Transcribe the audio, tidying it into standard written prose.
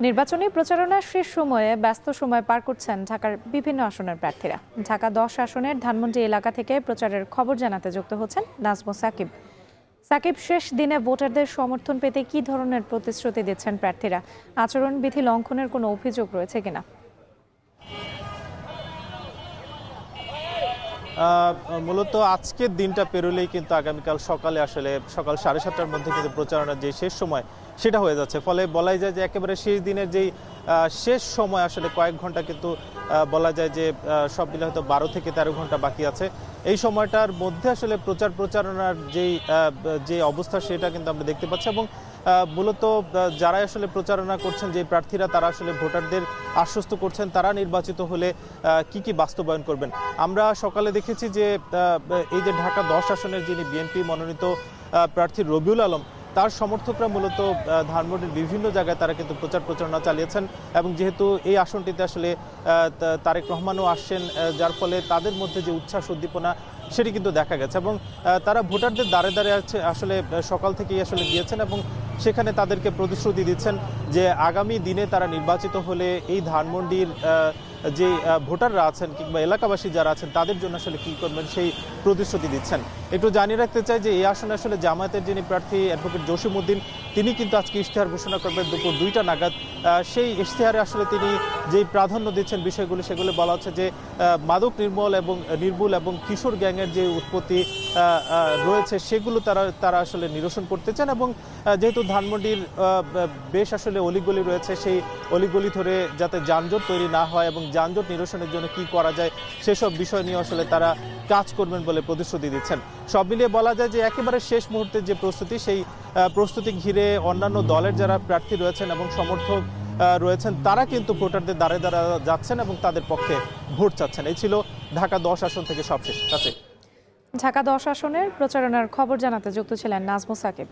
নির্বাচনী প্রচারণার শেষ সময়ে ব্যস্ত সময় পার করছেন ঢাকার বিভিন্ন আসনের প্রার্থীরা। ঢাকা 10 আসনের ধানমন্ডি এলাকা থেকে প্রচারের খবর জানাতে যুক্ত হচ্ছেন নাজমু সাকিব। সাকিব, শেষ দিনে ভোটারদের সমর্থন পেতে কি ধরনের প্রতিশ্রুতি দিচ্ছেন প্রার্থীরা? আচরণবিধি লঙ্ঘনের কোনো অভিযোগ রয়েছে কিনা? মূলত আজকের দিনটা পেরোলেই কিন্তু আগামীকাল সকালে আসলে সকাল 7:30টার মধ্যে কিন্তু প্রচারণার যে শেষ সময় সেটা হয়ে যাচ্ছে। ফলে বলাই যায় যে একেবারে শেষ দিনের যেই শেষ সময় আসলে কয়েক ঘন্টা কিন্তু বলা যায় যে সব মিলে হয়তো 12 থেকে 13 ঘন্টা বাকি আছে। এই সময়টার মধ্যে আসলে প্রচারণার যে অবস্থা সেটা কিন্তু আমরা দেখতে পাচ্ছি এবং মূলত যারা আসলে প্রচারণা করছেন যে প্রার্থীরা তারা আসলে ভোটারদের আশ্বস্ত করছেন তারা নির্বাচিত হলে কি বাস্তবায়ন করবেন। আমরা সকালে দেখেছি যে এই যে ঢাকা 10 আসনের যিনি বিএনপি মনোনীত প্রার্থী রবিউল আলম তার সমর্থকরা মূলত ধানমন্ডির বিভিন্ন জায়গায় তারা কিন্তু প্রচারণা চালিয়েছেন এবং যেহেতু এই আসনটিতে আসলে তারেক রহমানও আসছেন যার ফলে তাদের মধ্যে যে উচ্ছ্বাস উদ্দীপনা সেটি কিন্তু দেখা গেছে এবং তারা ভোটারদের দ্বারে আছে আসলে সকাল থেকেই আসলে গিয়েছেন এবং সেখানে তাদেরকে প্রতিশ্রুতি দিচ্ছেন যে আগামী দিনে তারা নির্বাচিত হলে এই ধানমন্ডির যে ভোটাররা আছেন কিংবা এলাকাবাসী যারা আছেন তাদের জন্য আসলে কী করবেন সেই প্রতিশ্রুতি দিচ্ছেন। একটু জানিয়ে রাখতে চাই যে এই আসনে আসলে জামায়াতের যিনি প্রার্থী অ্যাডভোকেট জসিমউদ্দিন তিনি কিন্তু আজকে ইশতেহার ঘোষণা করবেন দুপুর 2টা নাগাদ। সেই ইশতেহারে আসলে তিনি যেই প্রাধান্য দিচ্ছেন বিষয়গুলি সেগুলো বলা হচ্ছে যে মাদক নির্মূল এবং কিশোর গ্যাংয়ের যে উৎপত্তি রয়েছে সেগুলো তারা আসলে নিরসন করতে চান এবং যেহেতু ধানমন্ডির বেশ আসলে অলিগলি রয়েছে সেই অলিগলি ধরে যাতে যানজট তৈরি না হয় এবং যানজট নিরসনের জন্য কি করা যায় সেসব বিষয় নিয়ে আসলে তারা কাজ করবেন বলে প্রতিশ্রুতি দিচ্ছেন। সব মিলিয়ে বলা যায় যে একেবারে শেষ মুহূর্তের যে প্রস্তুতি সেই প্রস্তুতি ঘিরে অন্যান্য দলের যারা প্রার্থী রয়েছেন এবং সমর্থক রয়েছেন তারা কিন্তু ভোটারদের দ্বারে যাচ্ছেন এবং তাদের পক্ষে ভোট চাচ্ছেন। এই ছিল ঢাকা 10 আসন থেকে সবশেষ। ঢাকা 10 আসনের প্রচারণার খবর জানাতে যুক্ত ছিলেন নাজমু সাকিব।